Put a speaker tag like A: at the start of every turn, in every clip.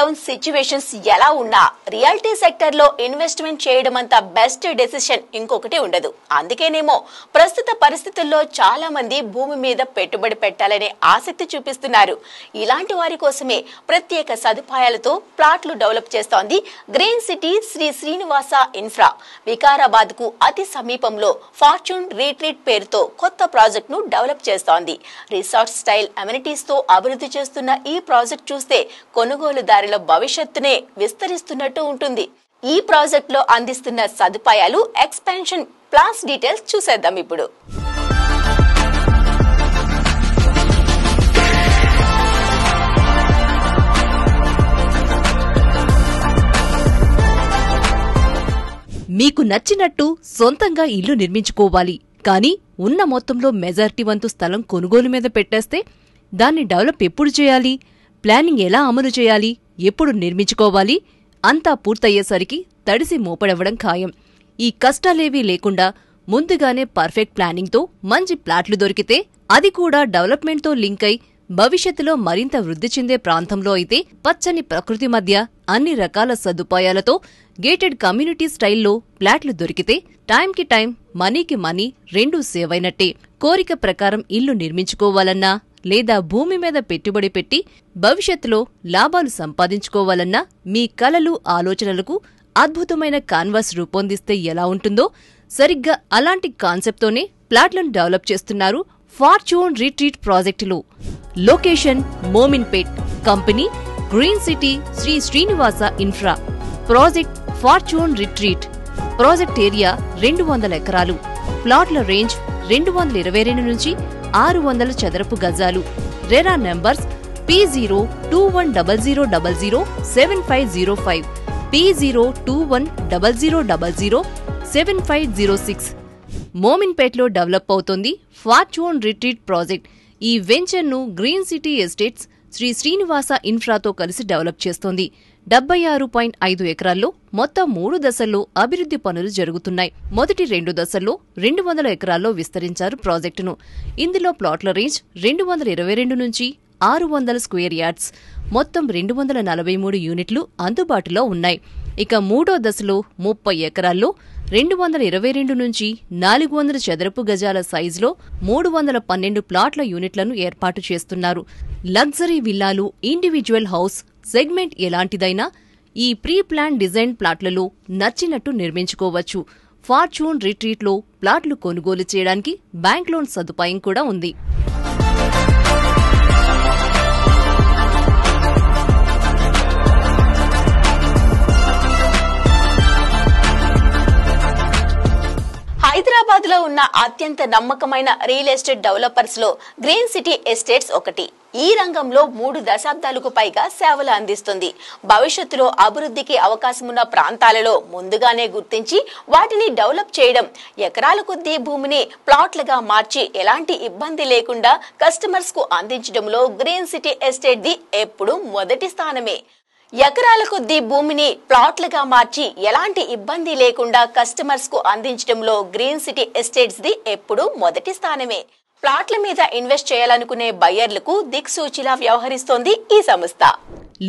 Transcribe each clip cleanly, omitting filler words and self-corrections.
A: Down situations ఎలా ఉన్నా realty sector లో ఇన్వెస్ట్మెంట్ చేయడం అంత బెస్ట్ డెసిషన్ ఇంకొకటి ఉండదు. అందుకేనేమో ప్రస్తుత పరిస్థితుల్లో చాలా మంది భూమి మీద పెట్టుబడి పెట్టాలనే ఆసక్తి చూపిస్తున్నారు. ఇలాంటి వారి కోసమే ప్రత్యేక సదుపాయాలతో ప్లాట్లు డెవలప్ చేస్తోంది గ్రీన్ సిటీ శ్రీ శ్రీనివాస ఇన్ఫ్రా. వికారాబాద్ కు అతి సమీపంలో ఫార్చ్యూన్ రిట్రీట్ పేరుతో కొత్త ప్రాజెక్ట్ ను డెవలప్ చేస్తోంది. రిసార్ట్ స్టైల్ అమ్యూనిటీస్ తో అభివృద్ధి చేస్తున్న ఈ ప్రాజెక్ట్ చూస్తే కొనుగోలుదారుల భవిష్యత్తునే విస్తరిస్తున్నట్టు ఉంటుంది. ఈ ప్రాజెక్ట్ లో అందిస్తున్న సదుపాయాలు, ఎక్స్పాన్షన్ ప్లాన్స్ డీటెయిల్స్ చూసేద్దాం ఇప్పుడు.
B: మీకు నచ్చినట్టు సొంతంగా ఇల్లు నిర్మించుకోవాలి, కానీ ఉన్న మొత్తంలో మెజారిటీ వంతు స్థలం కొనుగోలు మీద పెట్టేస్తే దాన్ని డెవలప్ ఎప్పుడు చేయాలి, ప్లానింగ్ ఎలా అమలు చేయాలి, ఎప్పుడు నిర్మించుకోవాలి అంతా పూర్తయ్యేసరికి తడిసి మోపడవ్వడం ఖాయం. ఈ కష్టాలేవీ లేకుండా ముందుగానే పర్ఫెక్ట్ ప్లానింగ్తో మంచి ప్లాట్లు దొరికితే, అది కూడా డెవలప్మెంట్తో లింక్ అయి భవిష్యత్తులో మరింత వృద్ధి చెందే ప్రాంతంలో అయితే పచ్చని ప్రకృతి మధ్య అన్ని రకాల సదుపాయాలతో గేటెడ్ కమ్యూనిటీ స్టైల్లో ఫ్లాట్లు దొరికితే టైంకి టైం, మనీకి మనీ రెండూ సేవ్ అయినట్టే. కోరిక ప్రకారం ఇల్లు నిర్మించుకోవాలన్నా లేదా భూమి మీద పెట్టుబడి పెట్టి భవిష్యత్తులో లాభాలు సంపాదించుకోవాలన్నా మీ కలలు, ఆలోచనలకు అద్భుతమైన కాన్వాస్ రూపొందిస్తే ఎలా ఉంటుందో సరిగ్గా అలాంటి కాన్సెప్ట్తోనే ప్లాట్లను డెవలప్ చేస్తున్నారు ఫార్చ్యూన్ రిట్రీట్ ప్రాజెక్టులో. Location Mominpet, company Green city Shri Srinivasa infra. Project Fortune Retreat. Project area 200 ఎకరాలు. ప్లాట్ల రేంజ్ 222 నుంచి 600 చదరపు గజాలు. RERA numbers P02100007505, P02100007506. మోమిన్పేట్లో డెవలప్ అవుతోంది ఫార్చ్యూన్ రిట్రీట్ ప్రాజెక్ట్. ఈ వెంచర్ను Green City Estates Shri Srinivasa ఇన్ఫ్రాతో కలిసి డెవలప్ చేస్తోంది. 76.5 ఎకరాల్లో మొత్తం 3 దశల్లో అభివృద్ధి పనులు జరుగుతున్నాయి. మొదటి 2 దశల్లో 200 ఎకరాల్లో విస్తరించారు ప్రాజెక్టును. ఇందులో ప్లాట్ల రేంజ్ 222 నుంచి 600 స్క్వేర్ యార్డ్స్. మొత్తం 243 యూనిట్లు అందుబాటులో ఉన్నాయి. ఇక మూడో దశలో 30 ఎకరాల్లో 222 నుంచి 400 చదరపు గజాల సైజులో 312 ప్లాట్ల యూనిట్లను ఏర్పాటు చేస్తున్నారు. లగ్జరీ విల్లాలు, ఇండివిడ్యువల్ హౌస్ సెగ్మెంట్ ఎలాంటిదైనా ఈ ప్రీ ప్లాన్ డిజైన్ ప్లాట్లలో నచ్చినట్టు నిర్మించుకోవచ్చు. ఫార్చ్యూన్ రిట్రీట్లో ప్లాట్లు కొనుగోలు చేయడానికి బ్యాంక్ లోన్ సదుపాయం కూడా ఉంది.
A: హైదరాబాద్ లో ఉన్న అత్యంత నమ్మకమైన రియల్ ఎస్టేట్ డెవలపర్స్ లో గ్రీన్ సిటీ ఎస్టేట్స్ ఒకటి. ఈ రంగంలో 3 దశాబ్దాలకు పైగా సేవలు అందిస్తుంది. భవిష్యత్తులో అభివృద్ధికి అవకాశమున్న ప్రాంతాలలో ముందుగానే గుర్తించి వాటిని డెవలప్ చేయడం, ఎకరాల కొద్దీ భూమిని ప్లాట్లుగా మార్చి ఎలాంటి ఇబ్బంది లేకుండా కస్టమర్స్ కు అందించడంలో గ్రీన్ సిటీ ఎస్టేట్ ది ఎప్పుడు మొదటి స్థానమే. ఎకరాల కొద్దీ భూమిని ప్లాట్లుగా మార్చి ఎలాంటి ఇబ్బంది లేకుండా కస్టమర్స్ కు అందించడంలో గ్రీన్ సిటీ ఎస్టేట్స్ ది ఎప్పుడు మొదటి స్థానమే. ప్లాట్ల మీద ఇన్వెస్ట్ చేయాలనుకునే బయ్యర్లకు దిక్సూచిలా వ్యవహరిస్తోంది ఈ సంస్థ.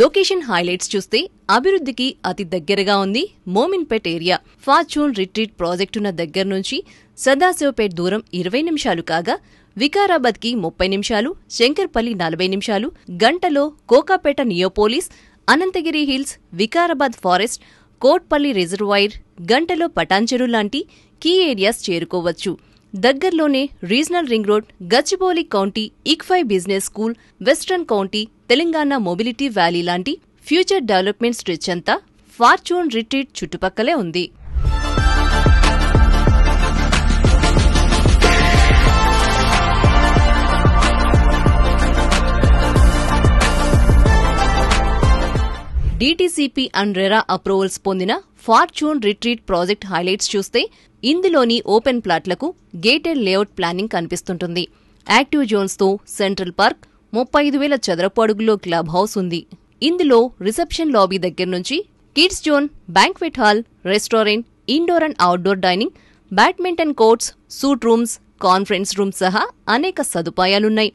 B: లొకేషన్ హైలైట్స్ చూస్తే అభివృద్ధికి అతి దగ్గరగా ఉంది మోమిన్పేట్ ఏరియా. ఫార్చ్యూన్ రిట్రీట్ ప్రాజెక్టున్న దగ్గర నుంచి సదాశివపేట్ దూరం 20 నిమిషాలు కాగా, వికారాబాద్ కి 30 నిమిషాలు, శంకర్పల్లి 40 నిమిషాలు, గంటలో Kokapet Neopolis, Ananthagiri hills, Vikarabad forest, Kotpally reservoir, గంటలో పటాన్చెరు లాంటి కీ ఏరియాస్ చేరుకోవచ్చు. దగ్గర్లోనే regional ring road, Gachibowli county, ICFAI business school, western county, Telangana mobility valley లాంటి ఫ్యూచర్ డెవలప్మెంట్ స్ట్రెచ్ అంతా ఫార్చ్యూన్ రిట్రీట్ చుట్టుపక్కలే ఉంది. డీటీసీపీ అండ్ రెరా అప్రూవల్స్ పొందిన ఫార్చ్యూన్ రిట్రీట్ ప్రాజెక్ట్ హైలైట్స్ చూస్తే ఇందులోని ఓపెన్ ప్లాట్లకు గేటెడ్ లేఅవుట్ ప్లానింగ్ కనిపిస్తుంటుంది. యాక్టివ్ జోన్స్తో సెంట్రల్ పార్క్, 35,000 చదరపు అడుగులో క్లబ్ హౌస్ ఉంది. ఇందులో రిసెప్షన్ లాబీ దగ్గర నుంచి kids zone, banquet hall, restaurant, indoor and outdoor dining, badminton courts, suite rooms, conference rooms సహా అనేక సదుపాయాలున్నాయి.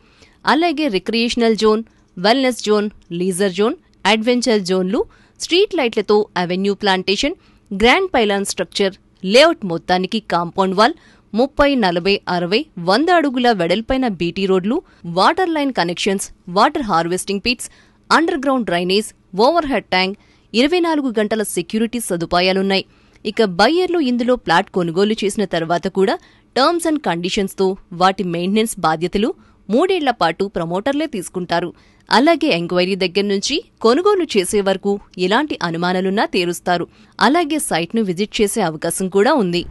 B: అలాగే recreational zone, wellness zone, leisure zone, adventure జోన్లు, స్ట్రీట్ లైట్లతో avenue plantation, grand pylon structure, layout మొత్తానికి compound wall, 30, 40, 60, 100 అడుగుల వెడల్పైన BT రోడ్లు, water line connections, water harvesting pits, underground drainage, overhead tank, 24 గంటల సెక్యూరిటీ సదుపాయాలున్నాయి. ఇక బయ్యర్లు ఇందులో ప్లాట్ కొనుగోలు చేసిన తర్వాత కూడా టర్మ్స్ అండ్ కండిషన్స్తో వాటి మెయింటెనెన్స్ బాధ్యతలు 3 ఏళ్ల పాటు ప్రమోటర్లే తీసుకుంటారు. అలాగే ఎంక్వైరీ దగ్గర నుంచి కొనుగోలు చేసే వరకు ఎలాంటి అనుమానాలున్నా తీరుస్తారు. అలాగే సైట్ను విజిట్ చేసే అవకాశం కూడా ఉంది.